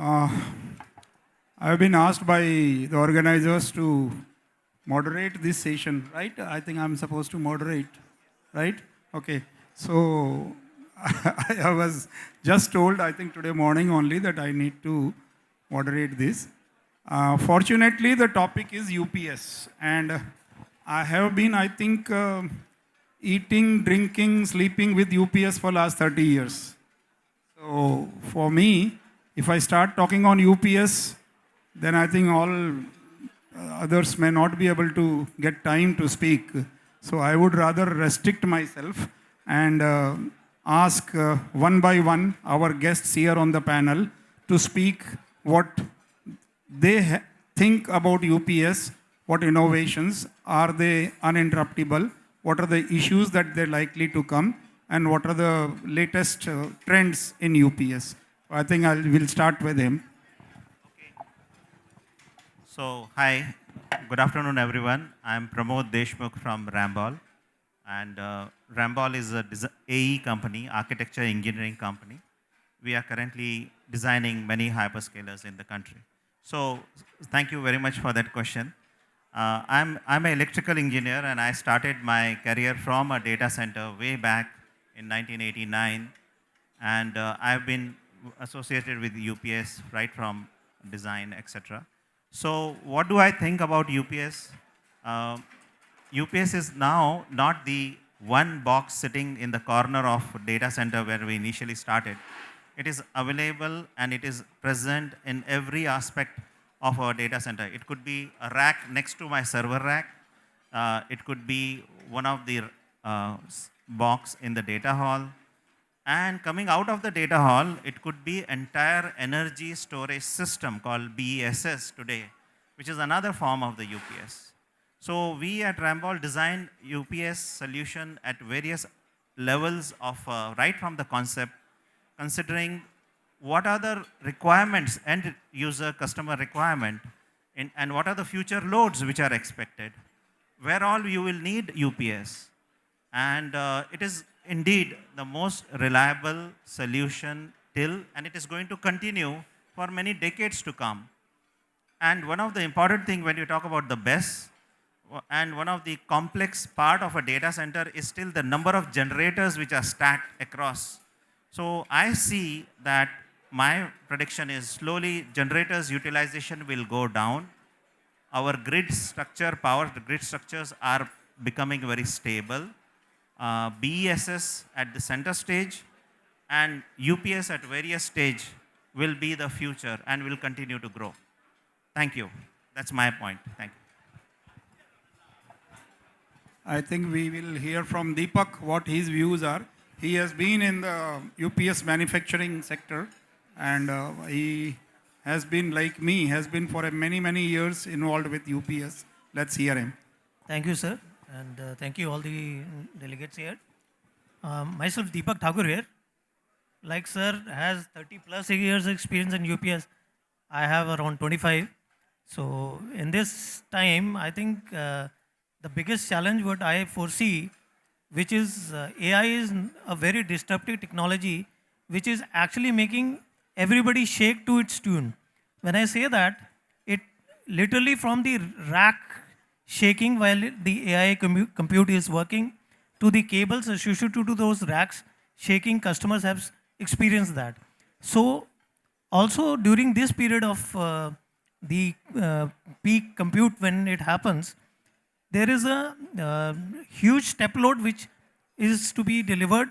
Uh, I have been asked by the organizers to moderate this session, right? I think I'm supposed to moderate, right? Okay. So I was just told, I think today morning only, that I need to moderate this. Fortunately, the topic is UPS, and I have been, I think, eating, drinking, sleeping with UPS for last 30 years. So for me, if I start talking on UPS, then I think all others may not be able to get time to speak. So I would rather restrict myself and ask one by one our guests here on the panel to speak what they think about UPS, what innovations, are they uninterruptible, what are the issues that they're likely to come, and what are the latest trends in UPS. I think we'll start with him. So, hi, good afternoon, everyone. I'm Pramod Deshmukh from Ramboll, and Ramboll is a AE company, architecture engineering company. We are currently designing many hyperscalers in the country. So, thank you very much for that question. I'm an electrical engineer, and I started my career from a data center way back in 1989, and I've been associated with UPS right from design, etc. So what do I think about UPS? UPS is now not the one box sitting in the corner of data center where we initially started. It is available and it is present in every aspect of our data center. It could be a rack next to my server rack. It could be one of the box in the data hall. And coming out of the data hall, it could be entire energy storage system called BESS today, which is another form of the UPS. So we at Ramboll designed UPS solution at various levels of right from the concept, considering what are the requirements, end user customer requirement, and what are the future loads which are expected, where all you will need UPS. And it is indeed the most reliable solution till, and it is going to continue for many decades to come. And one of the important thing when you talk about the best, and one of the complex part of a data center is still the number of generators which are stacked across. So I see that my prediction is slowly generators utilization will go down. Our grid structure, power grid structures are becoming very stable. BESS at the center stage and UPS at various stage will be the future and will continue to grow. Thank you. That's my point. Thank you. I think we will hear from Deepak what his views are. He has been in the UPS manufacturing sector, and he has been, like me, has been for many years involved with UPS. Let's hear him. Thank you, sir, and thank you all the delegates here. Myself, Deepak Thakur here. Like sir has 30 plus years experience in UPS. I have around 25. So in this time, I think the biggest challenge what I foresee, which is AI is a very disruptive technology, which is actually making everybody shake to its tune. When I say that, it literally from the rack shaking while the AI compute is working to the cables associated to those racks shaking, customers have experienced that. So also during this period of the peak compute when it happens, there is a huge step load which is to be delivered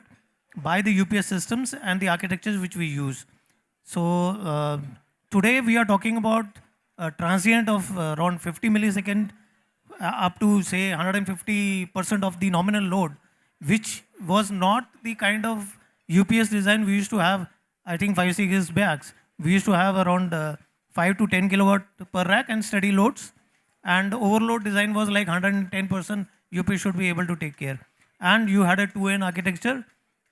by the UPS systems and the architectures which we use. So today we are talking about a transient of around 50 millisecond up to say 150% of the nominal load, which was not the kind of UPS design we used to have. I think 5-6 years back, we used to have around 5 to 10 kilowatt per rack and steady loads. And overload design was like 110% UPS should be able to take care. And you had a 2N architecture,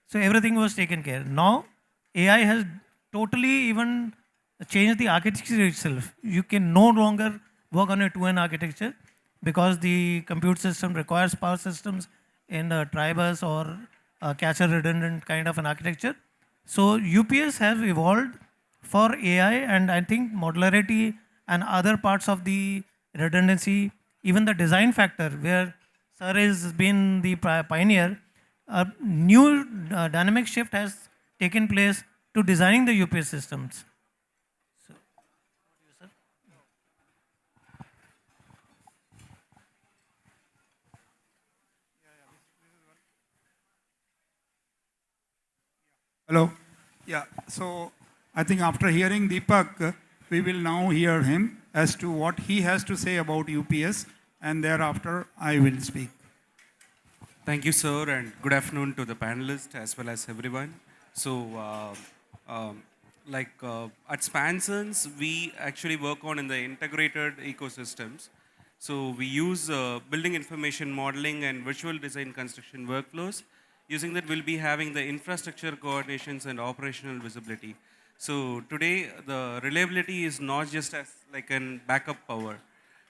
so everything was taken care. Now, AI has totally even changed the architecture itself. You can no longer work on a 2N architecture because the compute system requires power systems in a tri-bus or a cache redundant kind of an architecture. So UPS has evolved for AI, and I think modularity and other parts of the redundancy, even the design factor, where Sir has been the pioneer, a new dynamic shift has taken place to designing the UPS systems. Hello. Yeah. So I think after hearing Deepak, we will now hear him as to what he has to say about UPS, and thereafter I will speak. Thank you, sir, and good afternoon to the panelists as well as everyone. So, at Spandsons, we actually work on in the integrated ecosystems. So we use building information modeling and virtual design construction workflows. Using that, we'll be having the infrastructure coordinations and operational visibility. So today, the reliability is not just as like an backup power.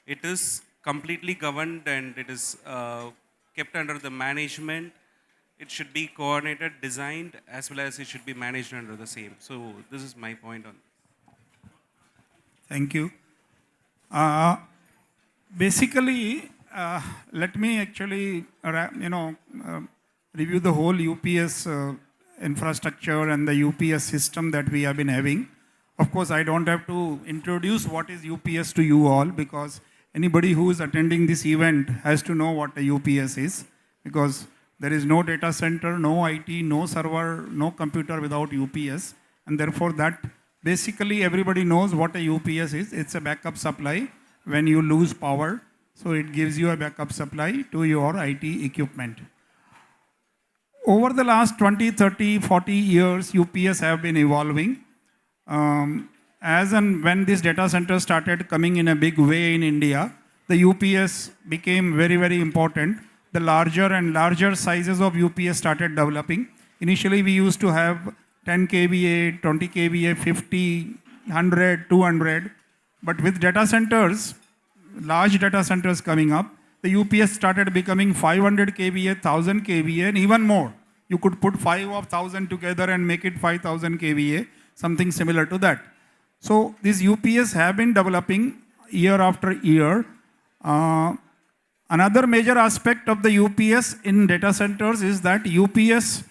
It is completely governed and it is kept under the management. It should be coordinated, designed, as well as it should be managed under the same. So this is my point on. Thank you. Basically, let me actually, review the whole UPS infrastructure and the UPS system that we have been having. Of course, I don't have to introduce what is UPS to you all, because anybody who is attending this event has to know what a UPS is, because there is no data center, no IT, no server, no computer without UPS. And therefore that basically everybody knows what a UPS is. It's a backup supply when you lose power. So it gives you a backup supply to your IT equipment. Over the last 20, 30, 40 years, UPS have been evolving. As and when these data centers started coming in a big way in India, the UPS became very, very important. The larger and larger sizes of UPS started developing. Initially, we used to have 10 kVA, 20 kVA, 50, 100, 200. But with data centers, large data centers coming up, the UPS started becoming 500 kVA, 1000 kVA, and even more. You could put 5 of 1000 together and make it 5000 kVA, something similar to that. So these UPS have been developing year after year. Another major aspect of the UPS in data centers is that UPS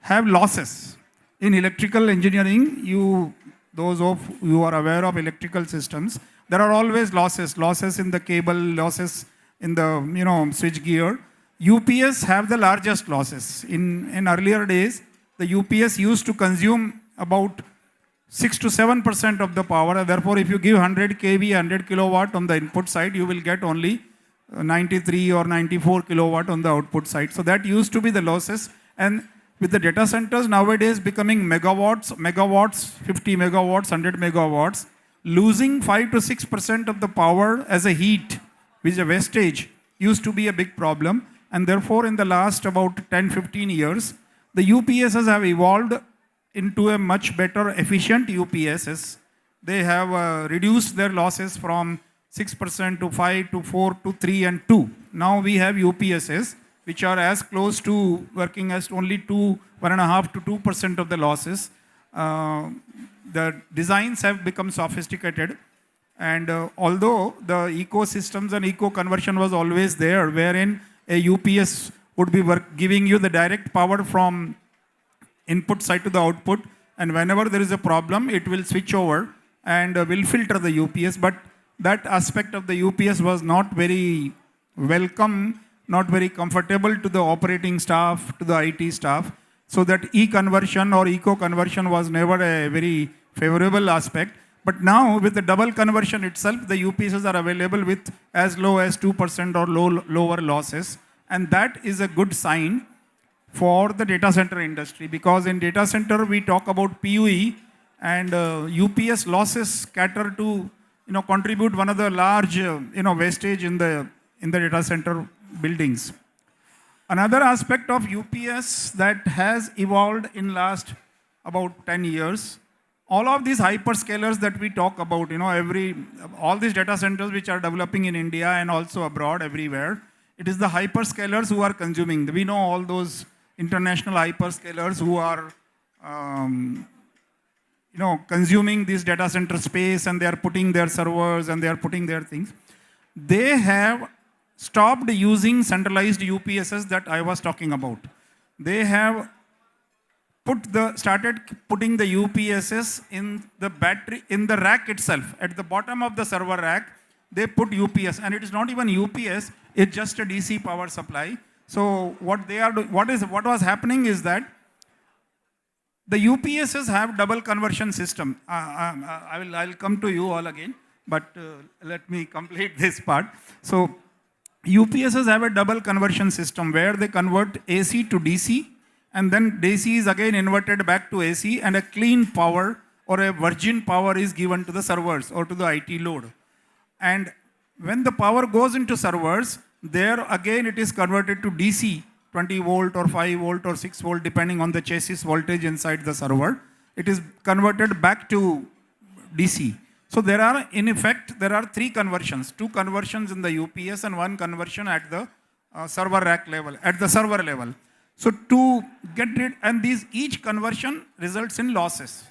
have losses. In electrical engineering, those of you are aware of electrical systems, there are always losses in the cable, losses in the switch gear. UPS have the largest losses. In earlier days, the UPS used to consume about 6 to 7% of the power. Therefore, if you give 100 kV, 100 kilowatt on the input side, you will get only 93 or 94 kilowatt on the output side. So that used to be the losses. And with the data centers nowadays becoming megawatts, 50 megawatts, 100 megawatts, losing 5 to 6% of the power as a heat, which is a wastage, used to be a big problem. And therefore, in the last about 10, 15 years, the UPSs have evolved into a much better efficient UPSs. They have reduced their losses from 6% to 5 to 4 to 3 and 2. Now we have UPSs which are as close to working as only 1.5 to 2% of the losses. The designs have become sophisticated, and although the ecosystems and eco-conversion was always there, wherein a UPS would be giving you the direct power from input side to the output, and whenever there is a problem, it will switch over and will filter the UPS. But that aspect of the UPS was not very welcome, not very comfortable to the operating staff, to the IT staff. So that e-conversion or eco-conversion was never a very favorable aspect. But now with the double conversion itself, the UPSs are available with as low as 2% or lower losses. And that is a good sign for the data center industry, because in data center we talk about PUE, and UPS losses cater to contribute one of the large wastage in the data center buildings. Another aspect of UPS that has evolved in last about 10 years, all of these hyperscalers that we talk about, all these data centers which are developing in India and also abroad everywhere, it is the hyperscalers who are consuming. We know all those international hyperscalers who are consuming this data center space, and they are putting their servers and they are putting their things. They have stopped using centralized UPSs that I was talking about. They have started putting the UPSs in the battery, in the rack itself. At the bottom of the server rack, they put UPS, and it is not even UPS, it's just a DC power supply. So what was happening is that the UPSs have double conversion system. I'll come to you all again, but let me complete this part. So UPSs have a double conversion system where they convert AC to DC, and then DC is again inverted back to AC, and a clean power or a virgin power is given to the servers or to the IT load. And when the power goes into servers, there again it is converted to DC, 20 volt or 5 volt or 6 volt, depending on the chassis voltage inside the server. It is converted back to DC. So in effect, there are 3 conversions, 2 conversions in the UPS and 1 conversion at the server rack level, at the server level. So to get rid, and each conversion results in losses.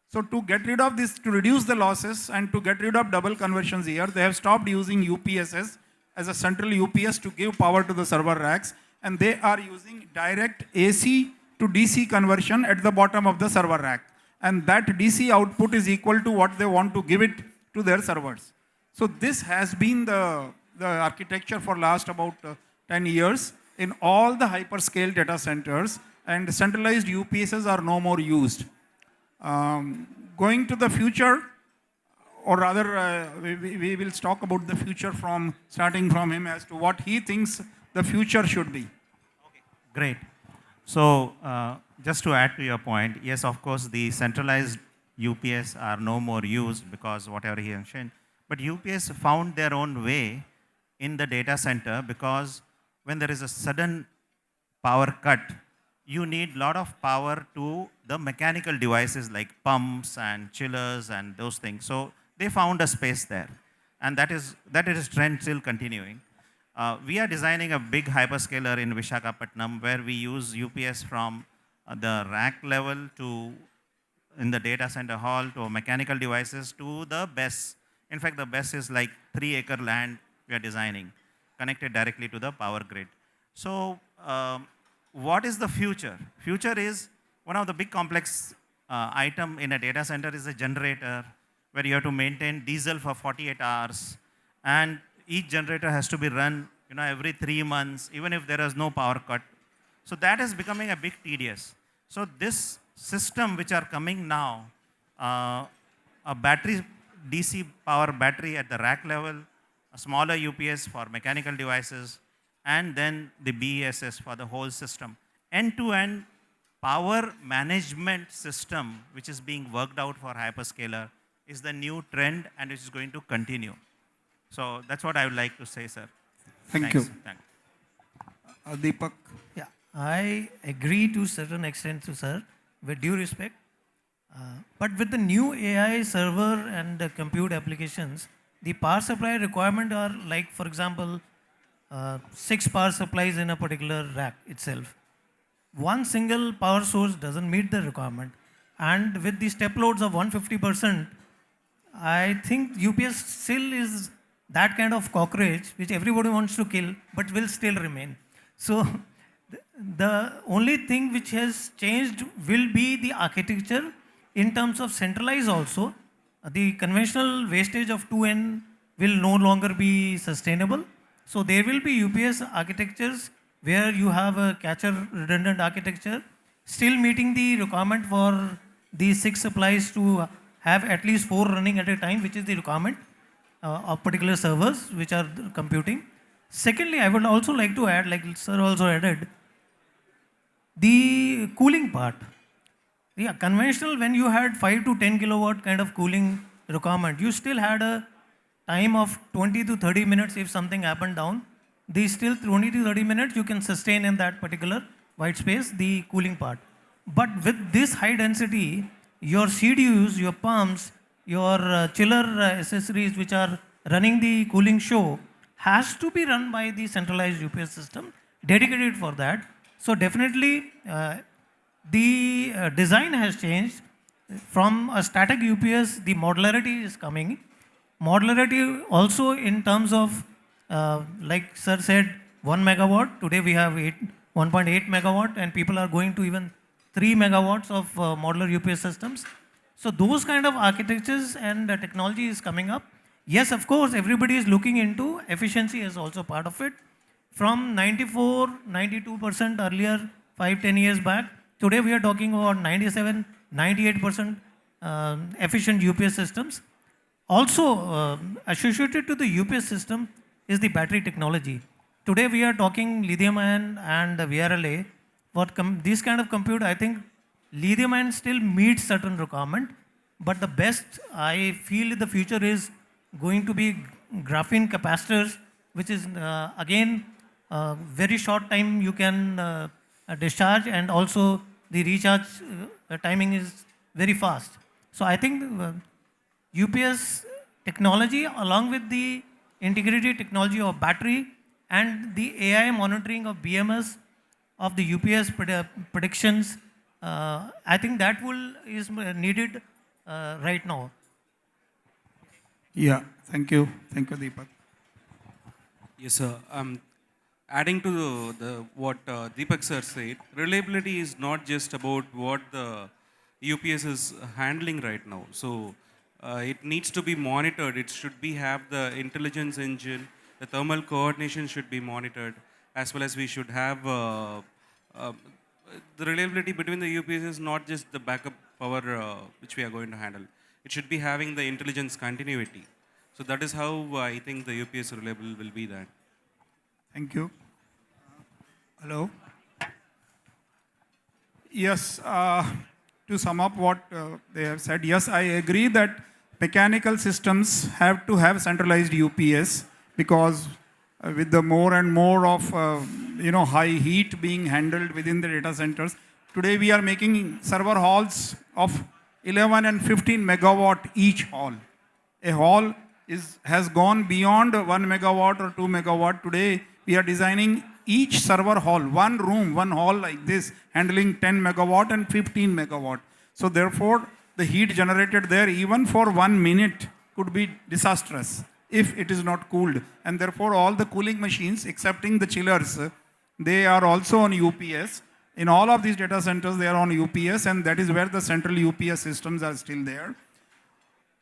So to get rid of this, to reduce the losses and to get rid of double conversions here, they have stopped using UPSs as a central UPS to give power to the server racks, and they are using direct AC to DC conversion at the bottom of the server rack. And that DC output is equal to what they want to give it to their servers. So this has been the architecture for last about 10 years in all the hyperscale data centers, and centralized UPSs are no more used. Going to the future, or rather we will talk about the future starting from him as to what he thinks the future should be. Okay, great. So just to add to your point, yes, of course, the centralized UPS are no more used because whatever he mentioned, but UPS found their own way in the data center because when there is a sudden power cut, you need a lot of power to the mechanical devices like pumps and chillers and those things. So they found a space there, and that is trend still continuing. We are designing a big hyperscaler in Visakhapatnam where we use UPS from the rack level to in the data center hall to mechanical devices to the BESS. In fact, the BESS is like 3-acre land we are designing, connected directly to the power grid. So what is the future? Future is one of the big complex item in a data center is a generator where you have to maintain diesel for 48 hours, and each generator has to be run every 3 months, even if there is no power cut. So that is becoming a big tedious. So this system which are coming now, a battery, DC power battery at the rack level, a smaller UPS for mechanical devices, and then the BESS for the whole system. End-to-end power management system which is being worked out for hyperscaler is the new trend, and it is going to continue. So that's what I would like to say, sir. Thank Thanks. you. Thanks. Deepak. Yeah, I agree to a certain extent, sir, with due respect. But with the new AI server and compute applications, the power supply requirement are like, for example, 6 power supplies in a particular rack itself. One single power source doesn't meet the requirement. And with the step loads of 150%, I think UPS still is that kind of cockroach which everybody wants to kill but will still remain. So the only thing which has changed will be the architecture in terms of centralized also. The conventional wastage of 2N will no longer be sustainable. So there will be UPS architectures where you have a catcher redundant architecture, still meeting the requirement for these 6 supplies to have at least 4 running at a time, which is the requirement of particular servers which are computing. Secondly, I would also like to add, like sir also added, the cooling part. Yeah, conventional, when you had 5 to 10 kilowatt kind of cooling requirement, you still had a time of 20 to 30 minutes if something happened down. These still 20 to 30 minutes you can sustain in that particular white space, the cooling part. But with this high density, your CDUs, your pumps, your chiller accessories which are running the cooling show has to be run by the centralized UPS system dedicated for that. So definitely the design has changed. from a static UPS, the modularity is coming. Modularity also in terms of, like sir said, 1 megawatt. Today we have 1.8 megawatt, and people are going to even 3 megawatts of modular UPS systems. So those kind of architectures and technology is coming up. Yes, of course, everybody is looking into efficiency as also part of it. From 94, 92% earlier, 5, 10 years back, today we are talking about 97, 98% efficient UPS systems. Also, associated to the UPS system is the battery technology. Today we are talking lithium ion and VRLA. For this kind of compute, I think lithium ion still meets certain requirement, but the best I feel in the future is going to be graphene capacitors, which is again very short time you can discharge, and also the recharge timing is very fast. So I think UPS technology along with the integrated technology of battery and the AI monitoring of BMS of the UPS predictions, I think that is needed right now. Yeah, thank you. Thank you, Deepak. Yes, sir. Adding to what Deepak sir said, reliability is not just about what the UPS is handling right now. So it needs to be monitored. It should be have the intelligence engine. The thermal coordination should be monitored, as well as we should have uh, the reliability between the UPS is not just the backup power which we are going to handle. It should be having the intelligence continuity. So that is how I think the UPS reliable will be that. Thank you. Hello. Yes, to sum up what they have said, yes, I agree that mechanical systems have to have centralized UPS because with the more and more of high heat being handled within the data centers, today we are making server halls of 11 and 15 megawatt each hall. A hall has gone beyond 1 megawatt or 2 megawatt. Today we are designing each server hall, one room, one hall like this, handling 10 megawatt and 15 megawatt. So therefore, the heat generated there, even for 1 minute, could be disastrous if it is not cooled. And therefore, all the cooling machines, excepting the chillers, they are also on UPS. In all of these data centers, they are on UPS, and that is where the central UPS systems are still there.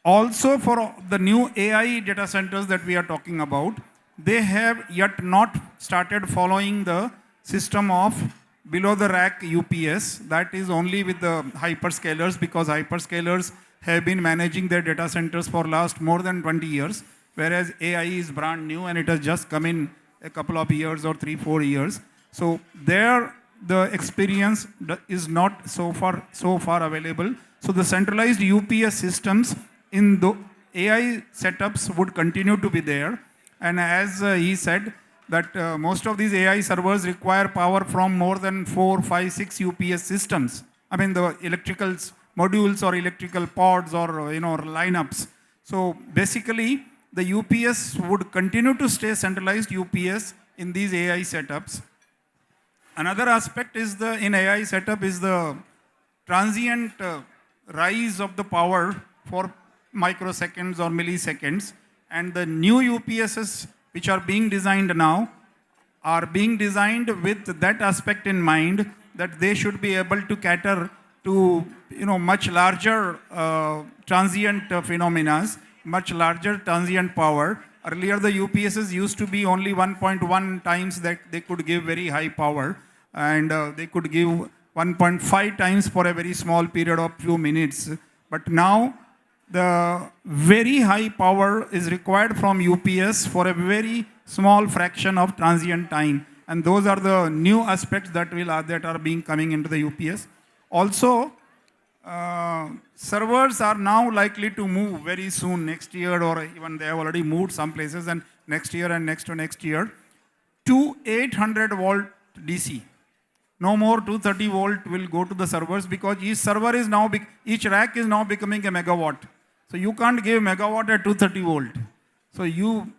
Also, for the new AI data centers that we are talking about, they have yet not started following the system of below the rack UPS. That is only with the hyperscalers, because hyperscalers have been managing their data centers for last more than 20 years, whereas AI is brand new and it has just come in a couple of years or 3-4 years. So there the experience is not so far available. So the centralized UPS systems in the AI setups would continue to be there. And as he said, that most of these AI servers require power from more than 4, 5, 6 UPS systems. I mean the electrical modules or electrical pods or lineups. So basically, the UPS would continue to stay centralized UPS in these AI setups. Another aspect is in AI setup is the transient rise of the power for microseconds or milliseconds. And the new UPSs which are being designed now are being designed with that aspect in mind, that they should be able to cater to much larger transient phenomena, much larger transient power. Earlier the UPSs used to be only 1.1 times that they could give very high power, and they could give 1.5 times for a very small period of few minutes. But now the very high power is required from UPS for a very small fraction of transient time. And those are the new aspects that are being coming into the UPS. Also, servers are now likely to move very soon, next year, or even they have already moved some places, and next year and next to next year, to 800 volt DC. No more 230 volt will go to the servers, because each server is now, each rack is now becoming a megawatt. So you can't give megawatt at 230 volt. So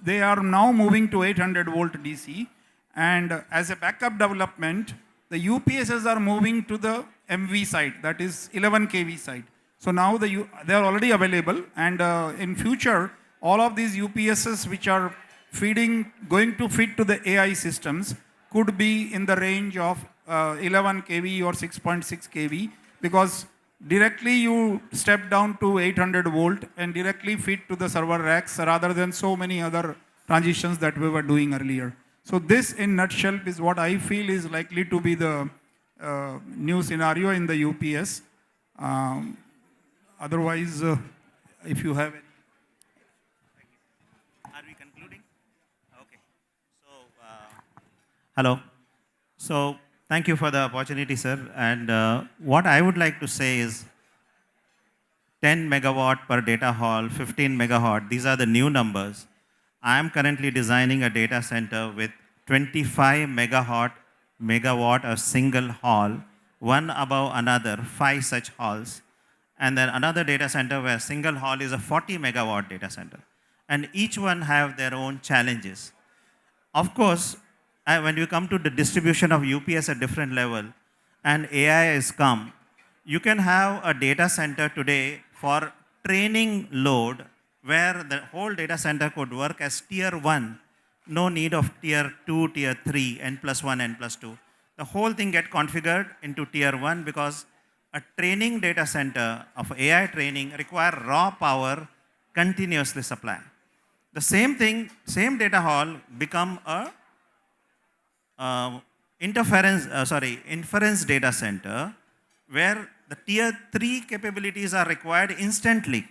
they are now moving to 800 volt DC. And as a backup development, the UPSs are moving to the MV side, that is 11 kV side. So now they are already available, and in future, all of these UPSs which are going to feed to the AI systems could be in the range of 11 kV or 6.6 kV, because directly you step down to 800 volt and directly feed to the server racks rather than so many other transitions that we were doing earlier. So this in nutshell is what I feel is likely to be the new scenario in the UPS. Otherwise, if you have any. Are we concluding? Okay. So, hello. So, thank you for the opportunity, sir. And what I would like to say is 10 megawatt per data hall, 15 megawatt, these are the new numbers. I am currently designing a data center with 25 megawatt a single hall, one above another, 5 such halls. And then another data center where single hall is a 40 megawatt data center. And each one have their own challenges. Of course, when you come to the distribution of UPS at different level and AI has come, you can have a data center today for training load where the whole data center could work as tier 1, no need of tier 2, tier 3, n+1, n+2. The whole thing get configured into tier 1 because a training data center of AI training require raw power continuously supply. The same thing, same data hall become a inference data center where the tier 3 capabilities are required instantly.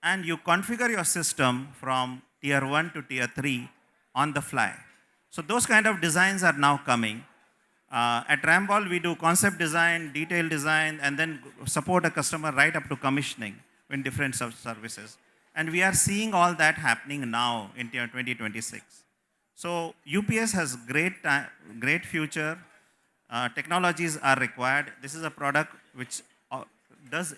And you configure your system from tier 1 to tier 3 on the fly. So those kind of designs are now coming. At Ramboll, we do concept design, detail design, and then support a customer right up to commissioning in different services. And we are seeing all that happening now in 2026. So UPS has great future. Technologies are required. This is a product which does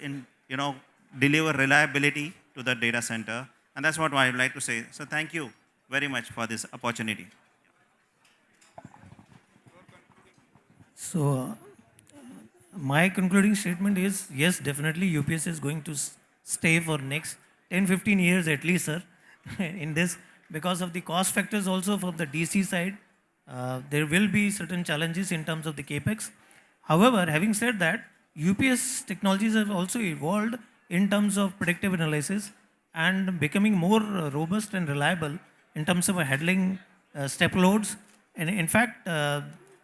deliver reliability to the data center. And that's what I would like to say. So thank you very much for this opportunity. So, my concluding statement is, yes, definitely UPS is going to stay for next 10-15 years at least, sir, in this, because of the cost factors also from the DC side. There will be certain challenges in terms of the capex. However, having said that, UPS technologies have also evolved in terms of predictive analysis and becoming more robust and reliable in terms of handling step loads. And in fact,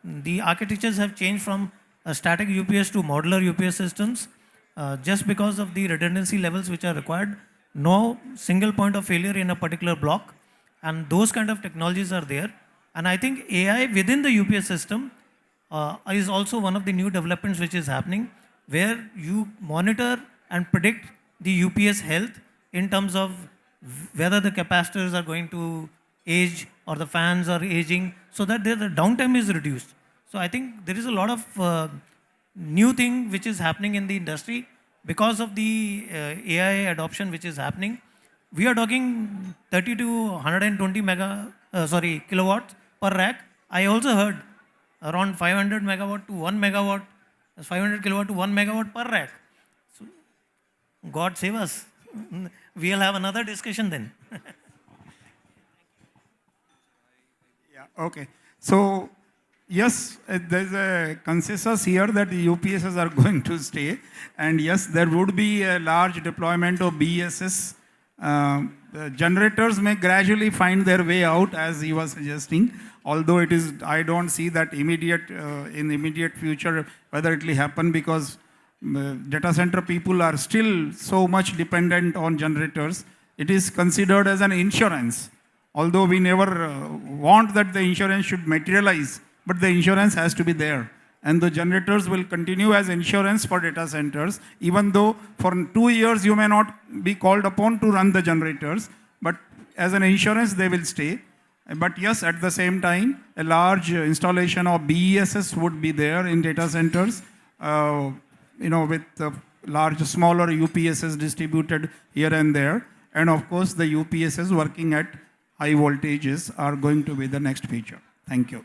the architectures have changed from static UPS to modular UPS systems just because of the redundancy levels which are required. No single point of failure in a particular block, and those kind of technologies are there. And I think AI within the UPS system is also one of the new developments which is happening, where you monitor and predict the UPS health in terms of whether the capacitors are going to age or the fans are aging, so that the downtime is reduced. So I think there is a lot of new thing which is happening in the industry because of the AI adoption which is happening. We are talking 30 to 120 kilowatts per rack. I also heard around 500 megawatt to 1 megawatt, 500 kilowatt to 1 megawatt per rack. So God save us. We'll have another discussion then. Yeah, okay. So, yes, there's a consensus here that the UPSs are going to stay. And yes, there would be a large deployment of BESS. The generators may gradually find their way out, as he was suggesting. Although it is, I don't see that in immediate future whether it will happen, because data center people are still so much dependent on generators. It is considered as an insurance. Although we never want that the insurance should materialize, but the insurance has to be there. And the generators will continue as insurance for data centers, even though for 2 years you may not be called upon to run the generators, but as an insurance they will stay. But yes, at the same time, a large installation of BESS would be there in data centers, with large, smaller UPSs distributed here and there. And of course, the UPSs working at high voltages are going to be the next feature. Thank you.